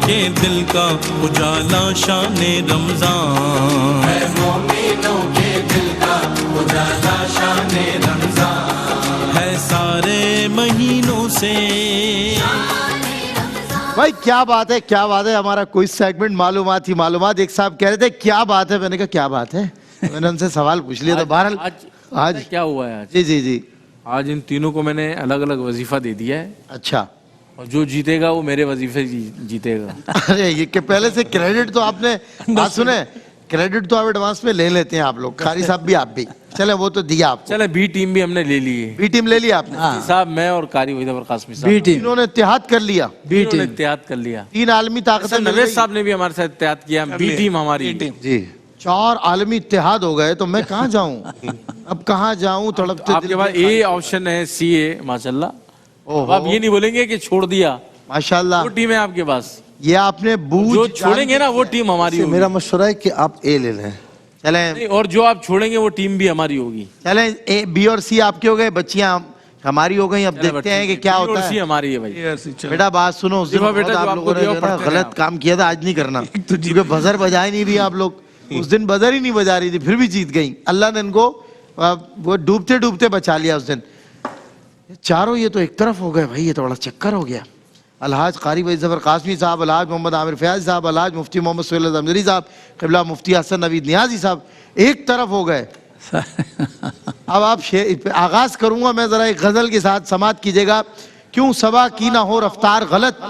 के दिल का उजाला शाने रमजान है, मोमिनों के दिल का उजाला शाने रमजान है, सारे महीनों से। भाई क्या बात है, क्या बात है। हमारा कोई सेगमेंट मालूमात ही मालूमात। एक साहब कह रहे थे क्या बात है, मैंने कहा क्या बात है, मैंने उनसे सवाल पूछ लिया। तो बहरहाल आज क्या हुआ है? जी जी जी, आज इन तीनों को मैंने अलग अलग वजीफा दे दिया है। अच्छा, और जो जीतेगा वो मेरे वजीफे जीतेगा। अरे ये कि पहले से क्रेडिट तो आपने बात सुने, क्रेडिट तो आप एडवांस में ले लेते हैं आप लोग, कारी साहब भी आप भी। चले वो तो दिया आप। चले बी टीम भी हमने ले ली है। बी टीम ले लिया आपने? साहब मैं और कारी वहीदा कासमी साहब, बी टीम इन्होंने इत्तेहाद कर लिया। बी टीम इत्तेहाद कर लिया। 3 आलमी ताकतें, नवेद साहब ने भी हमारे साथ इत्तेहाद किया। बी टीम हमारी जी, 4 आलमी इत्तेहाद हो गए, तो मैं कहाँ जाऊँ अब, कहाँ जाऊँ? तड़पते आपके पास ए ऑप्शन है, सी ए, माशाल्लाह। आप ये नहीं बोलेंगे कि छोड़ दिया, माशाल्लाह। वो टीम है आपके पास, ये आपने बूझ जो छोड़ेंगे ना वो टीम हमारी होगी। मेरा मशवरा है कि आप ए ले लें। चलें, और जो आप छोड़ेंगे वो टीम भी हमारी होगी। चलें, ए बी और सी आपके हो गए, बच्चियां हमारी हो गई। अब देखते हैं कि क्या होता है। हमारी है भाई। बेटा बात सुनो, उस दिन बहुत आप लोगों ने जो ना गलत काम किया था, आज नहीं करना, क्योंकि बजर बजा ही नहीं रही आप लोग। उस दिन बजर ही नहीं बजा रही थी, फिर भी जीत गई। अल्लाह ने इनको वो डूबते डूबते बचा लिया उस दिन। चारों ये तो एक तरफ हो गए भाई, ये तो बड़ा चक्कर हो गया। अलहाज कारी वही ज़फ़र कासमी साहब, अलहाज मोहम्मद आमिर फयाज साहब, अलहाज मुफ्ती मोहम्मद सुहेल ज़मज़री साहब, क़िबला मुफ्ती हसन नवीद नियाज़ी साहब एक तरफ हो गए। अब आप आगाज करूंगा मैं, जरा एक गजल के साथ समात कीजिएगा। क्यों सबा की ना हो रफ्तार गलत,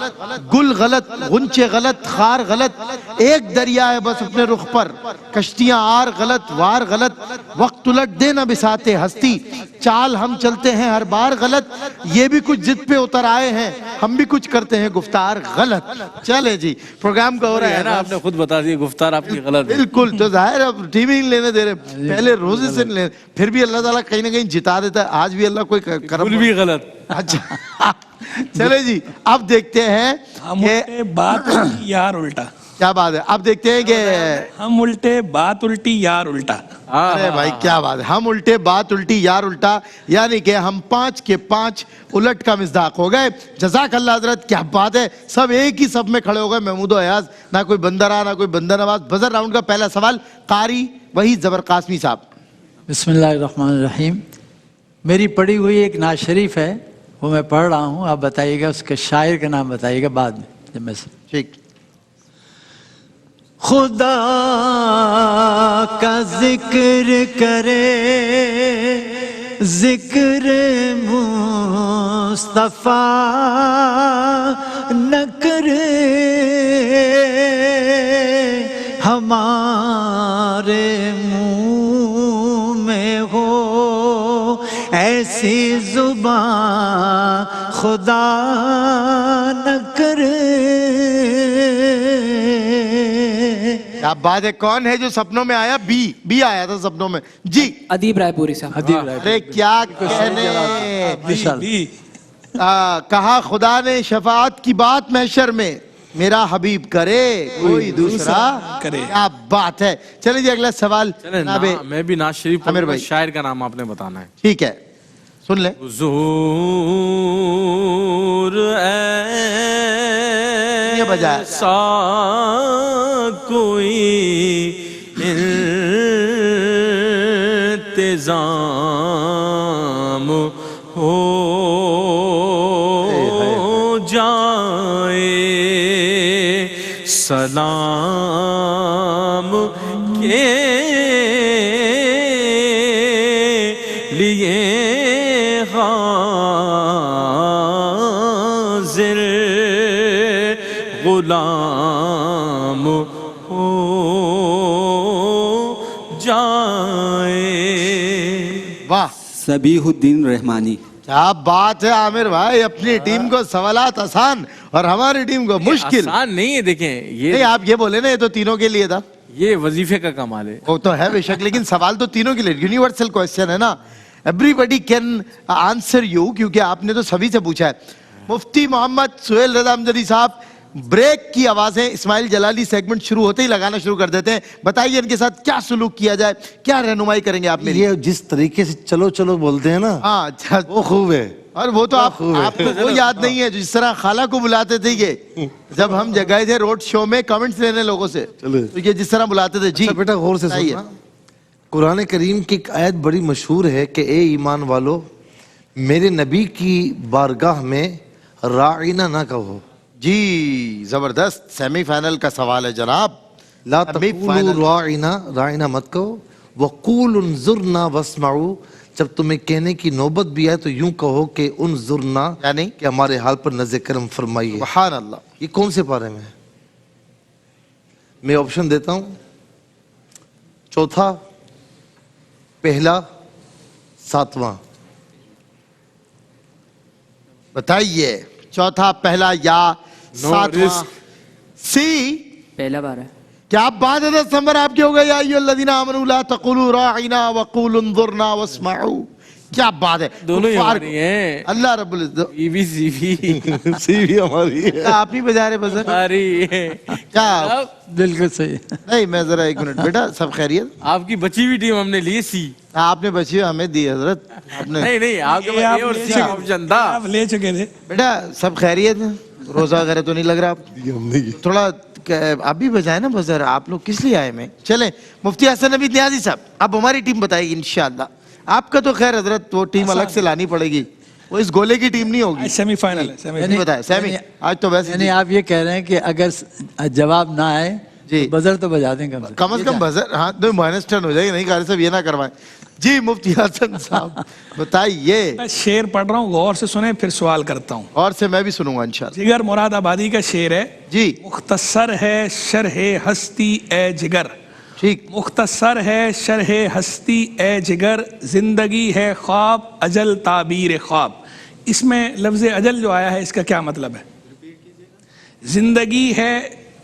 गुल गलत, गुंचे गलत, खार गलत, एक दरिया है बस अपने रुख पर, कश्तियां आर गलत, वार गलत, वक्त उलट दे न बिसाते हस्ती, चाल हम चलते हैं हर बार गलत, ये भी कुछ जिद पे उतर आए हैं, हम भी कुछ करते हैं गुफ्तार गलत। चले जी, प्रोग्राम का हो रहा है ना, आपने खुद बता दिया गुफ्तार आपकी गलत है। बिल्कुल, तो जाहिर अब टीम ही नहीं लेने दे रहे, पहले रोजे से ले, फिर भी अल्लाह ताला कहीं ना कहीं जिता देता है। आज भी अल्लाह कोई करम भी गलत। अच्छा चले जी, अब देखते हैं हम उल्टे बात उल्टी यार उल्टा। क्या बात है, अब देखते हैं कि हम उल्टे बात उल्टी यार उल्टा। अरे भाई क्या बात है, हम उल्टे बात उल्टी यार उल्टा, यानी कि हम 5 के 5 उलट का मिज़दाक हो गए। जज़ाकल्लाह हज़रत, क्या बात है। सब एक ही सब में खड़े हो गए, महमूद अयाज, ना कोई बंदरा ना कोई बंदर नवाज। बजर राउंड का पहला सवाल कारी वही ज़फ़र कासमी साहब। बिस्मिल्लाहिर्रहमानिर्रहीम। मेरी पढ़ी हुई एक नात शरीफ है, वो मैं पढ़ रहा हूँ, आप बताइएगा, उसके शायर का नाम बताइएगा बाद में जब मैं। ठीक। खुदा का जिक्र करे, जिक्र मुस्तफा न करे, हमारे मुंह में हो ऐसी जुबान, खुदा न करे। क्या बात है, कौन है जो सपनों में आया? बी आया था सपनों में जी, अदीब रायपुरी साहब। अरे क्या कहने, कहा खुदा ने शफाअत की बात महशर में, मेरा हबीब करे कोई दूसरा करे। क्या बात है। चलिए जी अगला सवाल। मैं भी नाज शरीफ आमिर भाई, शायर का नाम आपने बताना है। ठीक है, सुन ले। ये बजाय सा कोई इंतजाम हो जाए, सलाम के लिए हाजिर गुलाम हो जाए। वाह, सबीहुद्दीन रहमानी। क्या बात है आमिर भाई, अपनी टीम को सवालात आसान और हमारी टीम को मुश्किल। आसान नहीं है, देखें ये नहीं, आप ये बोले ना, ये तो तीनों के लिए था। ये वजीफे का कमाल है। वो तो है बेशक, लेकिन सवाल तो तीनों के लिए यूनिवर्सल क्वेश्चन है ना, एवरीबडी कैन आंसर यू, क्योंकि आपने तो सभी से पूछा है। मुफ्ती मोहम्मद सुहेल रज़ा अमजदी साहब, ब्रेक की आवाजें इस्माइल जलाली सेगमेंट शुरू होते ही लगाना शुरू कर देते हैं। बताइए इनके साथ क्या सलूक किया जाए, क्या रहनुमाई करेंगे आप मेरी? ये जिस तरीके से चलो चलो बोलते हैं ना, हाँ, वो खूब है। और वो तो आपको वो याद नहीं है जिस तरह खाला को बुलाते थे ये जब हम गए थे रोड शो में कमेंट्स लेने लोगों से, तो ये जिस तरह बुलाते थे। जी अच्छा बेटा गौर से बताइए। सुनना, कुरान करीम की एक आयत बड़ी मशहूर है कि ए ईमान वालो मेरे नबी की बारगाह में राइना ना कहो। जी जबरदस्त, सेमीफाइनल का सवाल है जनाब। ला सेमीफाइनल। तक़ूलू राइना, राइना मत कहो। वक़ूल उन्जुरना वस्माऊ, जब तुम्हें कहने की नौबत भी आए तो यूं कहो कि उन्जुरना, यानी कि हमारे हाल पर नज़र करम फरमाइए। सुभान अल्लाह। ये कौन से पारे में है? मैं ऑप्शन देता हूं, चौथा, पहला, सातवां। बताइए, चौथा, पहला या सातवां? सी पहला बार है। क्या आप बात है? 10 नंबर आपके हो गए। या अय्युहल्लज़ीना आमनू ला तक़ूलू राइना वक़ूलू उन्जुरना वस्माऊ। क्या बात है, दोनों ही कुफ़ार हमारी हैं। अल्लाह रब्बुल इज्जत। ईवी सीवी सीवी हमारी है। आप ही बजा रहे बजर हमारी क्या? बिल्कुल सही। नहीं, मैं जरा एक मिनट बेटा, सब खैरियत? आपकी बची हुई टीम हमने ली सी। आपने बची हमें दी हजरत आपने। नहीं आपके ये आप पास ए और ले सी चुके- का ऑप्शन था। आप ले चुके थे। बेटा सब खैरियत है? रोजा वगैरह तो नहीं लग रहा आप? थोड़ा आप भी बजाए ना बजर, आप लोग किस लिए आए? में चले मुफ्ती हसन नबी नियाजी साहब, अब हमारी टीम बताएगी इंशाअल्लाह। आपका तो खैर हजरत वो टीम अलग से लानी पड़ेगी, वो इस गोले की टीम नहीं होगी। सेमीफाइनल है, सेमीफाइनल। नहीं बताया सेमी, आज तो वैसे यानी आप ये कह रहे हैं कि अगर जवाब ना आए जी। तो बजर तो बजा दें कम से कम बजर। हाँ तो -10 हो जाएगी। नहीं कारी साहब ये ना करवाएं। जी मुफ्ती हसन साहब बताइए। मैं शेर पढ़ रहा हूँ, गौर से सुने, फिर सवाल करता हूँ। और से मैं भी सुनूंगा इंशाअल्लाह। जिगर मुरादाबादी का शेर है जी मुख्तसर है शरहे हस्ती ए जिगर। ठीक। मुख्तसर है शरहे हस्ती ए जिगर, जिंदगी है ख्वाब अजल ताबीर ख्वाब। इसमें लफ्ज अजल जो आया है इसका क्या मतलब है? जिंदगी है,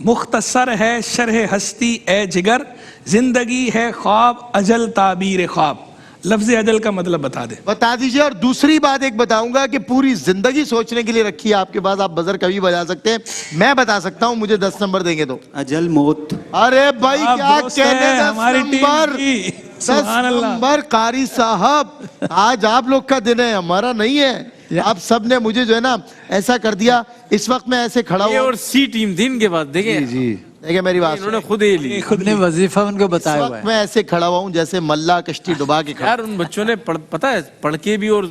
मुख्तसर है शरह हस्ती ए जिगर, जिंदगी है ख्वाब अजल ताबीर ख्वाब। लफ्ज अजल का मतलब बता दे। बता दीजिए। और दूसरी बात एक बताऊंगा कि पूरी जिंदगी सोचने के लिए रखी है आपके पास, आप बजर कभी बजा सकते हैं। मैं बता सकता हूं, मुझे 10 नंबर देंगे तो। अजल मौत। अरे भाई आप क्या दोस्त कहने, हैं 10 हमारी टीम नंबर, की। 10 सुभान अल्लाह। नंबर। कारी साहब आज आप लोग का दिन है, हमारा नहीं है। आप सब ने मुझे जो है ना ऐसा कर दिया। इस वक्त मैं ऐसे खड़ा ए हुआ। और सी टीम थी इनके पास, देखें जी देखिए मेरी बात इन्होंने खुद ये ली। खुद ने वजीफा उनको इस बताया हुआ वक्त है। मैं ऐसे खड़ा हुआ हूँ जैसे मल्ला कश्ती डुबा के खड़ा। यार उन बच्चों ने पता है पढ़ के भी और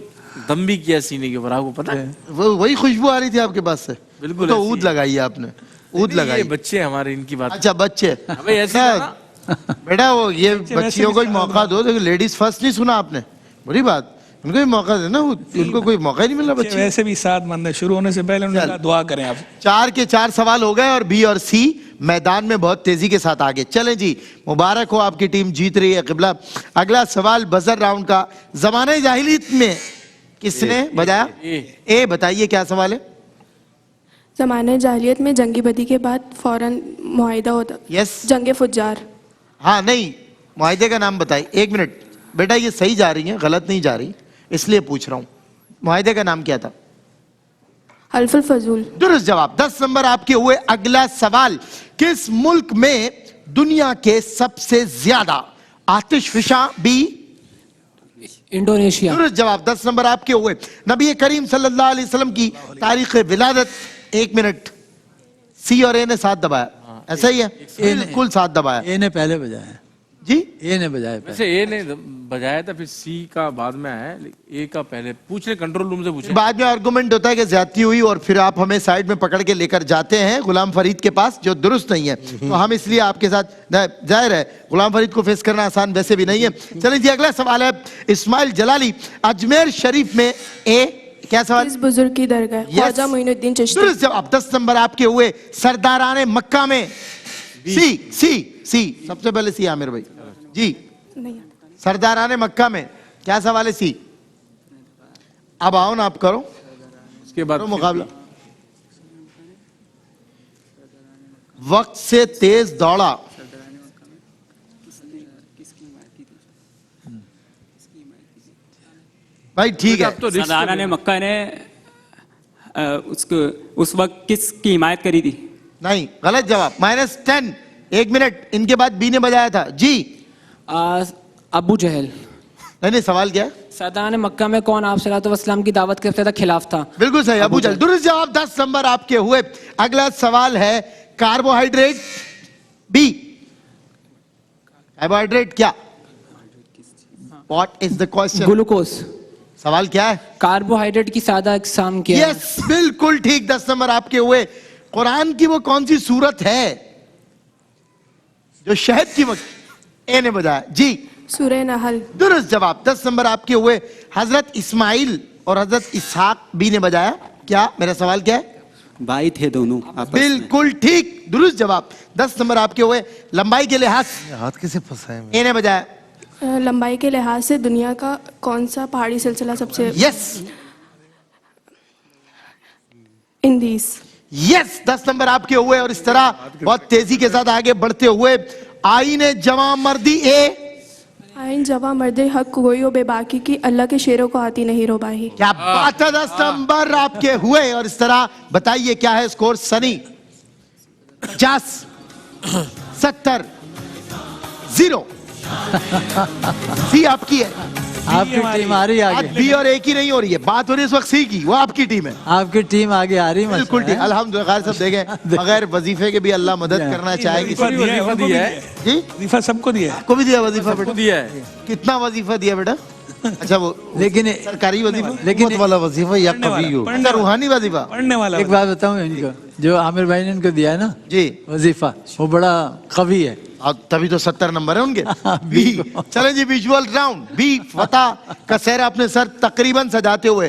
दम भी किया सीने के ऊपर, आपको पता है? वो वही खुशबू आ रही थी आपके पास से। बिल्कुल तो ऐसी ऊद है। लगाई है आपने, ऊद नहीं, लगाई। ये बच्चे हमारे, इनकी बात। अच्छा बच्चे। अबे ऐसे बेटा, ना। बेटा वो ये वैसे बच्चियों भी को ही सारा मौका दो। देखो लेडीज फर्स्ट नहीं सुना आपने, बुरी बात। उनको भी मौका देना, उनको कोई मौका ही नहीं मिला। बच्चे वैसे भी साथ मंद है, शुरू होने से पहले उन्होंने कहा दुआ करें आप। 4 के 4 सवाल हो गए और बी और सी मैदान में बहुत तेजी के साथ आगे चले। जी मुबारक हो, आपकी टीम जीत रही है। किबला अगला सवाल बजर राउंड का। जमाने जाहिलियत में किसने बजाया? ए बताइए क्या सवाल है? ज़माने जाहिलियत में जंगी बदी के बाद फौरन मुआहिदा होता। यस। जंगे फुज्जार। हाँ नहीं, मुआहिदे का नाम बताइए। 1 मिनट बेटा, ये सही जा रही है, गलत नहीं जा रही, इसलिए पूछ रहा हूँ। मुआहिदे का नाम क्या था? हल्फुल फजूल। दुरुस्त जवाब। 10 नंबर आपके हुए। अगला सवाल, किस मुल्क में दुनिया के सबसे ज्यादा आतिशफिशा बी? इंडोनेशिया। दुरुस्त जवाब। 10 नंबर आपके हुए। नबी करीम सल्लल्लाहु अलैहि वसल्लम की तारीख विलादत। 1 मिनट। सी और ए ने साथ दबाया, ऐसा ही है? बिल्कुल साथ दबाया। ए ने पहले बजाया जी ए ने बजाया पहले। वैसे ए ने बजाया था, फिर सी का बाद में आया, ए का पहले। पूछ ले, कंट्रोल रूम से पूछे। बाद में आर्गुमेंट होता है कि ज्यादती हुई और फिर आप हमें साइड में पकड़ के लेकर जाते हैं गुलाम फरीद के पास, जो दुरुस्त नहीं है। तो हम इसलिए आपके साथ, जाहिर है गुलाम फरीद को फेस करना आसान वैसे भी नहीं है। चलिए जी अगला सवाल है। इस्माइल जलाली अजमेर शरीफ में ए क्या सवाल? इस बुजुर्ग की दरगाह। Yes. ख्वाजा मोइनुद्दीन चिश्ती। दुरुस्त जवाब। 10 नंबर आपके हुए। सरदाराने मक्का में सी सी सी सबसे पहले सी आमिर भाई जी। नहीं आता। सरदाराने मक्का में क्या सवाल है? सी। अब आओ ना, आप करो उसके बाद करो मुकाबला। वक्त से तेज दौड़ा। भाई ठीक है। अब तो रिस्क सरदारा ने मक्का ने उसको उस वक्त किसकी हिमायत करी थी? नहीं, गलत जवाब। -10। 1 मिनट। इनके बाद बी ने बजाया था जी। अबू जहल। नहीं सवाल क्या है? सरदार मक्का में कौन आप सल्लल्लाहु की दावत के सबसे ज्यादा खिलाफ था? बिल्कुल सही, अबू जहल। दुरुस्त जवाब, 10 नंबर आपके हुए। अगला सवाल है कार्बोहाइड्रेट बी। कार्बोहाइड्रेट क्या? What is the question? Glucose. सवाल क्या है? कार्बोहाइड्रेट की सादा इकसाम क्या है? यस, बिल्कुल ठीक, 10 नंबर आपके हुए। कुरान की वो कौन सी सूरत है जो शहद की ए ने बताया जी? सूरह नहल। दुरुस्त जवाब, 10 नंबर आपके हुए। हजरत इस्माइल और हजरत इसहाक बी ने बजाया क्या? मेरा सवाल क्या है? भाई थे दोनों आपस में। बिल्कुल ठीक, दुरुस्त जवाब, 10 नंबर आपके हुए। लंबाई के लिहाज हाथ कैसे फंसाए में? ए ने बजाया लंबाई के लिहाज से दुनिया का कौन सा पहाड़ी सिलसिला सबसे? यस इंदीस। यस, 10 नंबर आपके हुए। और इस तरह बहुत तेजी के साथ आगे बढ़ते हुए आईने जवां मर्दी ए। आइन जवा मर्दे हक गोई और बेबाकी की, अल्लाह के शेरों को आती नहीं रोबाही। क्या बात है, 10 नंबर आपके हुए। और इस तरह बताइए क्या है स्कोर? सनी 50, 70, 0। सी आपकी है। आपकी टीम आ रही है आज आगे। बी और ए की नहीं हो रही है बात, हो रही है इस वक्त सी की। वो आपकी टीम है। आपकी टीम आगे आ रही है। बिल्कुल ठीक, अल्हम्दुलिल्लाह। सब देखें, बगैर वजीफे के भी अल्लाह मदद करना चाहेगी। वजीफा दिया है, वजीफा उनको भी दिया दिया है। है। जी, वजीफा सबको दिया है। आपको भी दिया वजीफा बेटा? दिया है। कितना वजीफा दिया बेटा? अच्छा, वो लेकिन सरकारी वजीफा, लेकिन हुकूमत वाला वजीफा या कभी हो? अच्छा, रूहानी वजीफा? पढ़ने वाला एक बात बताऊं इनको, जो आमिर भाई ने इनको दिया है ना जी, वजीफा, वो बड़ा कवि है। और तभी तो 70 नंबर है उनके। बी। चलें जी, विजुअल राउंड बी। फतह का सेहरा अपने सर तकरीबन सजाते हुए।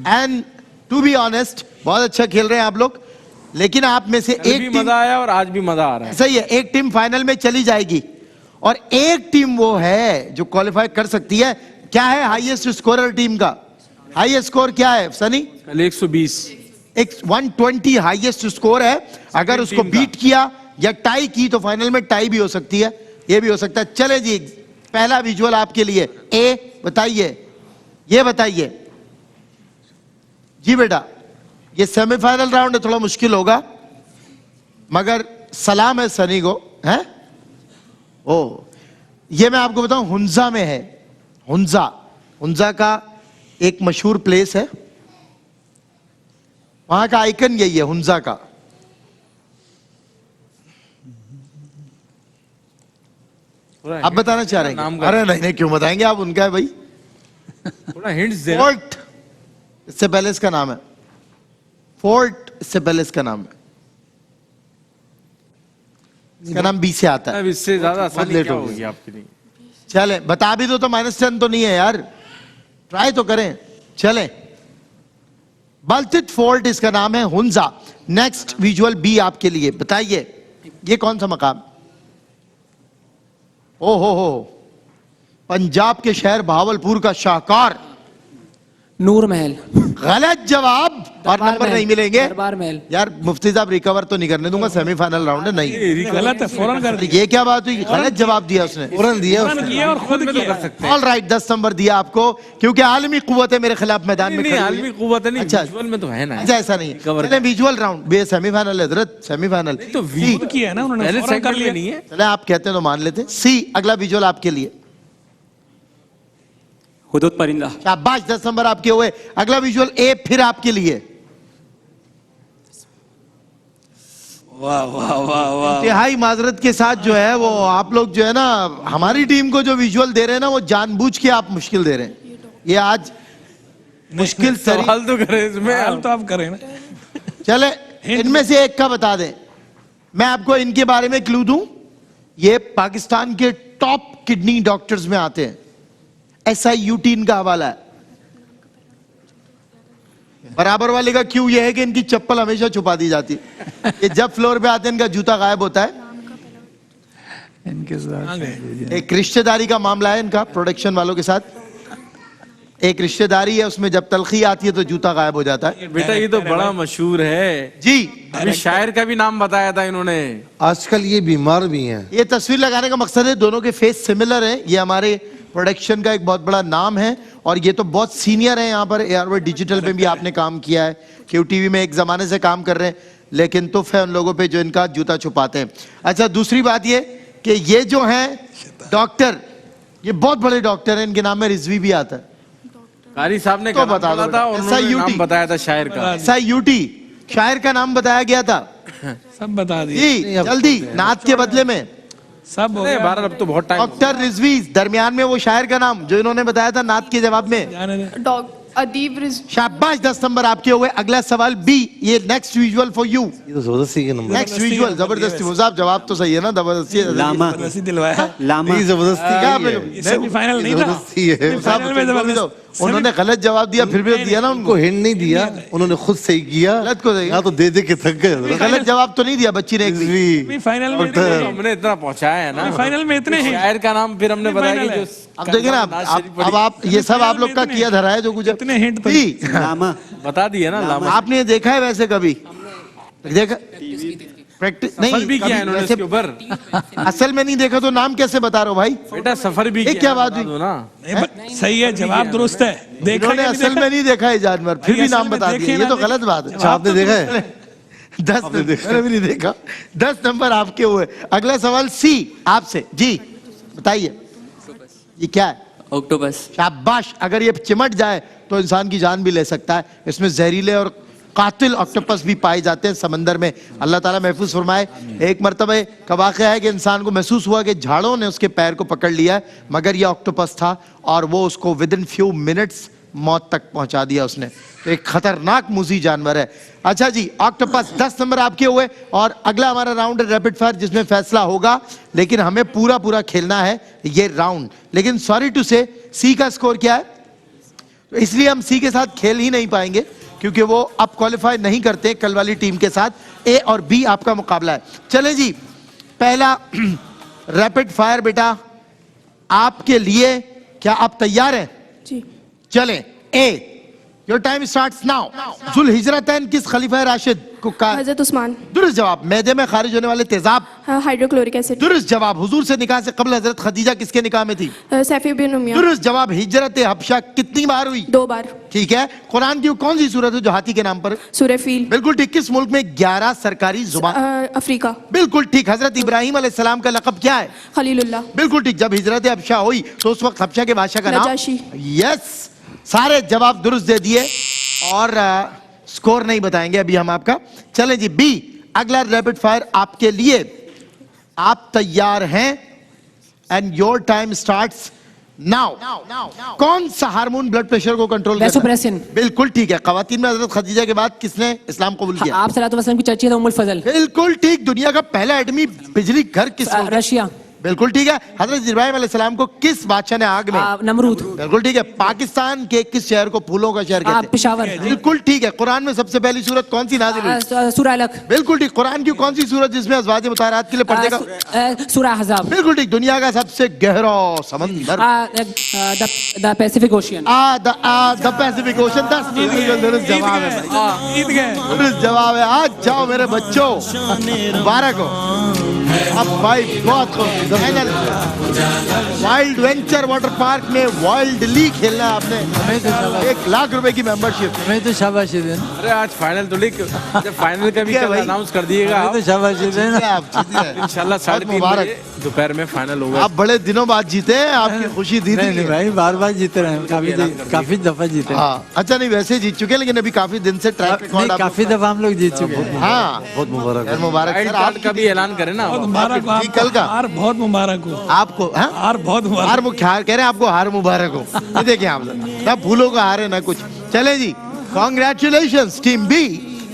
एंड टू बी ऑनेस्ट, बहुत अच्छा खेल रहे हैं आप लोग, लेकिन आप में से कल एक भी टीम, मजा आया और आज भी मजा आ रहा है। सही है, एक टीम फाइनल में चली जाएगी और एक टीम वो है जो क्वालिफाई कर सकती है। क्या है हाईएस्ट स्कोरर टीम का? हाईएस्ट स्कोर क्या है सनी? कल 120, 120 हाईएस्ट स्कोर है। अगर उसको बीट किया या टाई की तो फाइनल में टाई भी हो सकती है, ये भी हो सकता है। चले जी, पहला विजुअल आपके लिए। ए बताइए, ये बताइए जी बेटा। ये सेमीफाइनल राउंड है, थोड़ा मुश्किल होगा, मगर सलाम है सनी को, है? ओ, ये मैं आपको बताऊं, हुंजा में है। हुंजा का एक मशहूर प्लेस है, वहां का आइकन यही है हुंजा का। आप बताना चाह रहे हैं? अरे नहीं नहीं, क्यों बताएंगे आप, उनका है भाई। थोड़ा हिंट्स दे। फोर्ट इससे पहले इसका नाम है। फोर्ट इससे पहले इसका नाम है। इसका नाम बी से आता है। अब इससे ज्यादा बहुत आसानी लेट क्या हो गई। होगी आपके लिए? चले, बता भी दो तो -10 तो नहीं है यार, ट्राई तो करें। चले, बल्तित फोर्ट इसका नाम है, हुंजा। नेक्स्ट विजुअल बी आपके लिए, बताइए ये कौन सा मकाम? ओ हो, पंजाब के शहर भावलपुर का शाहकार। नूर महल। गलत जवाब, और दरबार नंबर महल। नहीं मिलेंगे दरबार महल। यार। मुफ्ती साहब रिकवर तो नहीं करने दूंगा, सेमीफाइनल राउंड है। नहीं, गलत है, फौरन कर दिया। ये क्या बात हुई? गलत जवाब दिया उसने। फौरन दिया फौरन किया और खुद किया। ऑल राइट, 10 नंबर दिया आपको, क्योंकि आलमी कुव्वत है मेरे खिलाफ मैदान में नहीं, खड़ी हुई है। आलमी कुव्वत है नहीं, अच्छा, विजुअल में तो है ना। अच्छा, ऐसा नहीं है। Cover चले विजुअल राउंड बे, सेमीफाइनल है हजरत, सेमीफाइनल। तो सी, विजुअल किया है ना उन्होंने, पहले फौरन कर सेगमेंट में लिया। नहीं है। चले आप कहते हैं तो मान लेते हैं। सी, अगला विजुअल आपके लिए। हुदूद परिंदा। शाबाश, 10 नंबर आपके हुए। अगला विजुअल ए फिर आपके लिए। वाह वाह वाह वाह। इंतहाई माजरत के साथ जो है वो आप लोग जो है ना, हमारी टीम को जो विजुअल दे रहे हैं ना, वो जानबूझ के आप मुश्किल दे रहे हैं। ये आज मुश्किल सवाल तो करें इसमें। हाल तो आप करें ना। चले, इनमें से एक का बता दें। मैं आपको इनके बारे में क्लू दूं, ये पाकिस्तान के टॉप किडनी डॉक्टर्स में आते हैं। SIUT इनका हवाला है। बराबर वाले का क्यों ये है कि इनकी चप्पल हमेशा छुपा दी जाती है। ये जब फ्लोर पे आते हैं इनका जूता गायब होता है। इनके साथ एक रिश्तेदारी का मामला है इनका प्रोडक्शन वालों के साथ। एक रिश्तेदारी है, उसमें जब तलखी आती है तो जूता गायब हो जाता है। बेटा ये तो बड़ा मशहूर है जी, अभी शायर का भी नाम बताया था इन्होंने। आजकल ये बीमार भी हैं। ये तस्वीर लगाने का मकसद है, दोनों के फेस सिमिलर है। ये हमारे प्रोडक्शन का एक बहुत बड़ा नाम है और ये तो बहुत सीनियर है यहाँ पर। ARV डिजिटल में भी आपने काम किया है, QTV में एक जमाने से काम कर रहे हैं, लेकिन तुफ है उन लोगों पे जो इनका जूता छुपाते हैं। अच्छा, दूसरी बात ये कि ये जो हैं डॉक्टर, ये बहुत बड़े डॉक्टर हैं, इनके नाम में रिजवी भी आता है। कारी साहब ने तो कलाम बता बोला दो था और बेटा। उन्होंने SIUT नाम बताया था शायर का। SIUT शायर का नाम बताया गया था सब बता दिए, जी, जल्दी नात के बदले में सब हो नहीं, गया। बहरहाल अब तो बहुत टाइम डॉक्टर रिजवी, दरमियान में वो शायर का नाम जो इन्होंने बताया था नात के जवाब में। जाने दे। अदीब रिजवी। शाबाश, 10 नंबर आपके हुए। अगला सवाल बी, ये नेक्स्ट विजुअल फॉर यू। ये तो जबरदस्ती के नंबर, नेक्स्ट विजुअल जबरदस्ती। मुसाब जवाब तो सही है ना, जबरदस्ती लामा जबरदस्ती दिलवाया। लामा ये जबरदस्ती क्या है, आपने- ये सेमीफाइनल नहीं था, जबरदस्ती है। फाइनल में जबरदस्ती। उन्होंने गलत जवाब दिया, फिर भी दिया ना उनको उनको। हिंट नहीं दिया, उन्होंने खुद सही किया। गलत को देगा। यहाँ तो दे दे के थक गए। गलत जवाब तो नहीं दिया बच्ची ने एक भी। रिजवी, फाइनल में तो हमने इतना पहुंचाया है ना, फाइनल में इतने हैं। शायर का नाम फिर हमने बताया कि फाइनल जो अब देखिए ना, अब आप ये सब आप लोग का किया धरा है जो कुछ इतने हिंट तो जी। लामा बता दिए ना लामा। आपने देखा है वैसे कभी देखा प्रैक्टिस सफर नहीं भी किया कभी है इन्होंने वैसे इसके ऊपर। असल में नहीं देखा तो नाम कैसे बता रहे हो भाई? बेटा सफर भी ये किया क्या है, बात बता हुई? दो ना। नहीं, सही है, जवाब दुरुस्त है। देखा इन्होंने या नहीं असल देखा? में नहीं देखा है जानवर, फिर भी असल नाम में बता देखे दिया, ना ये तो देखे। गलत बात है। अच्छा आपने देखा है? 10 मैंने भी नहीं देखा। 10 नंबर आपके हुए। अगला सवाल सी आपसे जी, बताइए ये क्या है? ऑक्टोपस। शाबाश, अगर ये चिमट जाए तो इंसान की जान भी ले सकता है। इसमें जहरीले और कातिल ऑक्टोपस भी पाए जाते हैं समंदर में, अल्लाह ताला महफूज फरमाए। एक मरतबे का वाक़या है कि इंसान को महसूस हुआ कि झाड़ों ने उसके पैर को पकड़ लिया है, मगर यह ऑक्टोपस था और वो उसको विद इन फ्यू मिनट्स मौत तक पहुंचा दिया उसने। तो एक खतरनाक मुजी जानवर है। अच्छा जी, ऑक्टोपस 10 नंबर आपके हुए। और अगला हमारा राउंड है रैपिड फायर, जिसमें फैसला होगा, लेकिन हमें पूरा पूरा खेलना है ये राउंड। लेकिन सॉरी टू से सी का स्कोर क्या है, तो इसलिए हम सी के साथ खेल ही नहीं पाएंगे क्योंकि वो अब क्वालिफाई नहीं करते कल वाली टीम के साथ। ए और बी आपका मुकाबला है। चले जी, पहला रैपिड फायर बेटा आपके लिए, क्या आप तैयार हैं? जी। चलें। ए, योर टाइम स्टार्ट्स नाउ। जुल हिजरतैन किस खलीफा राशिद को कहा? हजरत उस्मान। दुरुस्त जवाब। मैदे में खारिज होने वाले तेजाब? Hydrochloric acid. दुरुस्त जवाब। हुजूर से निकाह से कबल हजरत खदीजा किसके निकाह में थी? सैफी बिन उमैया। दुरुस्त जवाब। हिजरत हबशा कितनी बार हुई? 2 बार। ठीक है। कुरान की वो कौन सी सूरत है जो हाथी के नाम पर? सूरह फील। बिल्कुल ठीक। किस मुल्क में 11 सरकारी जुबान? अफ्रीका। बिल्कुल ठीक। हजरत इब्राहिम अलैहिस्सलाम का लक़ब क्या है? खलीलुल्लाह। बिल्कुल ठीक। जब हिजरत हबशा हुई तो उस वक्त हबशा के बादशाह का नाम? नजाशी। यस, सारे जवाब दुरुस्त दे दिए और स्कोर नहीं बताएंगे अभी हम आपका। चलें जी, बी अगला रैपिड फायर आपके लिए। आप तैयार हैं? And your time starts now. कौन सा हार्मोन ब्लड प्रेशर को कंट्रोल करता है? वैसोप्रेसिन। बिल्कुल ठीक है। खवातीन में हजरत खदीजा के बाद किसने इस्लाम कबूल किया? आप सलातो वसल्लम की चर्ची है उम्मुल फजल। बिल्कुल ठीक। दुनिया का पहला एटमी बिजली घर किस मुल्क? रशिया। बिल्कुल ठीक है। हजरत इब्राहिम अलैहिस्सलाम को किस बादशाह ने आग में? नमरूद। बिल्कुल ठीक है। पाकिस्तान के किस शहर को फूलों का शहर कहते हैं? पेशावर। बिल्कुल ठीक है। कुरान में सबसे पहली सूरत कौन सी नाजिल हुई? सूरह अलक। बिल्कुल ठीक। कुरान की कौन सी सूरत जिसमें अज़वाज मुताहरात के लिए पर्दे का? सूरह अहज़ाब। बिल्कुल ठीक। दुनिया का सबसे गहरा समंदर? The Pacific ocean. The Pacific ocean. 10 दुरुस्त जवाब है भाई। जीत गए। दुरुस्त जवाब है। आज जाओ मेरे बच्चों, मुबारक हो। अब भाई बहुत final wild venture water park में वाइल्डली खेलना है आपने। 1 लाख रुपए की मेंबरशिप। मैं तो शाबाशी देन, अरे आज फाइनल तो लिख, जब फाइनल का भी क्या कल भाई? अनाउंस कर दिएगा मैं तो शाबाशी देन। आप जीते। इंशाल्लाह 3:30 मुबारक। बजे दोपहर में फाइनल होगा। आप बड़े दिनों बाद जीते हैं, आपकी खुशी दी नहीं नहीं भाई, बार बार जीते रहे हैं, काफी दफा जीते हैं। हाँ, अच्छा नहीं वैसे जीत चुके हैं, लेकिन अभी काफी दिन से ट्रैक नहीं, रिकॉर्ड काफी दफा हम लोग जीत चुके हैं। हाँ बहुत मुबारक खैर मुबारक वाइल्ड सर। कार्ड का भी ऐलान करें ना। मुबारक हो ठीक, कल का। हार बहुत मुबारक हो। आपको हाँ? हार बहुत मुबारक। हार हार कह रहे हैं आपको, हार मुबारक हो। ये देखिए आप ना फूलों का हार है ना कुछ। चले जी, कॉन्ग्रेचुलेशंस टीम बी।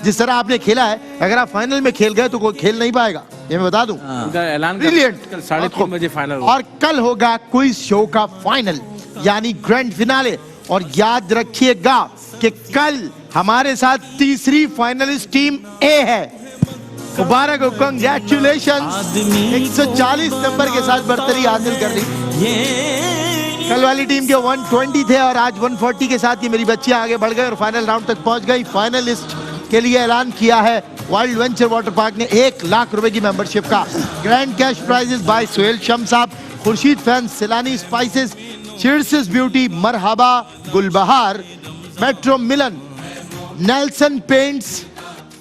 जिस तरह आपने खेला है, अगर आप फाइनल में खेल गए तो कोई खेल नहीं पाएगा, ये मैं बता दूं। उनका ऐलान ब्रिलियंट। कल 3:30 बजे फाइनल होगा। और कल होगा क्विज शो का फाइनल, यानी ग्रैंड फिनाले। और याद रखिएगा कि कल हमारे साथ तीसरी फाइनलिस्ट टीम ए है। मुबारक हो, कंग्रेचुलेशन। 140 नंबर के साथ बर्तरी हासिल कर ली। कल वाली टीम के 120 थे और आज 140 के साथ ये मेरी बच्चियां आगे बढ़ गए और फाइनल राउंड तक पहुंच गई। फाइनलिस्ट के लिए ऐलान किया है वाइल्ड वेंचर वाटर पार्क ने 1 लाख रुपए की मेंबरशिप का। Grand cash prizes by Suhail Shams sahab, Khurshid fans, Silani spices, चिर्सिस beauty, Marhaba Gulbahar, metro Milan, Nelson paints,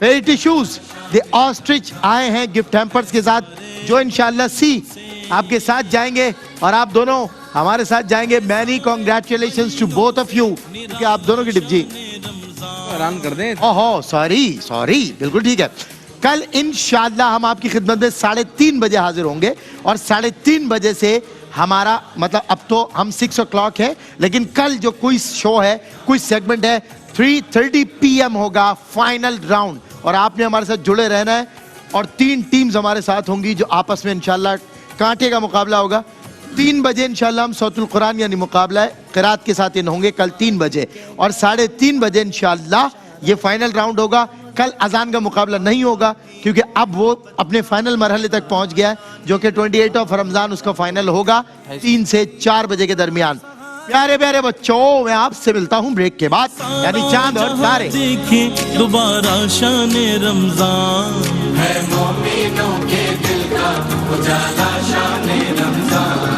fairy tissues, the ostrich आए हैं गिफ्ट हैम्पर्स के साथ, जो इंशाल्लाह सी आपके साथ जाएंगे और आप दोनों हमारे साथ जाएंगे many congratulations to both of you, क्योंकि आप दोनों की डिप जी ऐलान कर दें। ओहो सॉरी बिल्कुल ठीक है। कल इंशाअल्लाह हम आपकी खिदमत में 3:30 बजे हाजिर होंगे और 3:30 बजे से हमारा मतलब अब तो हम 6 o'clock है, लेकिन कल जो कोई शो है, कोई सेगमेंट है, 3:30 PM होगा फाइनल राउंड, और आपने हमारे साथ जुड़े रहना है। और 3 टीम्स हमारे साथ होंगी जो आपस में इंशाअल्लाह कांटे का मुकाबला होगा। 3 बजे इंशाअल्लाह हम सूरतुल कुरान यानी मुकाबला है क़िरात के साथ इन होंगे कल 3 बजे, और 3:30 बजे इंशाअल्लाह ये फाइनल राउंड होगा। कल अजान का मुकाबला नहीं होगा क्योंकि अब वो अपने फाइनल मरहले तक पहुंच गया है, जो कि 28 रमजान उसका फाइनल होगा 3 से 4 बजे के दरमियान। प्यारे प्यारे बच्चों, मैं आपसे मिलता हूं ब्रेक के बाद, यानी चांद और तारे। देखें दोबारा शान रमजान, है मोमिनों के दिल का उजाला शान रमजान।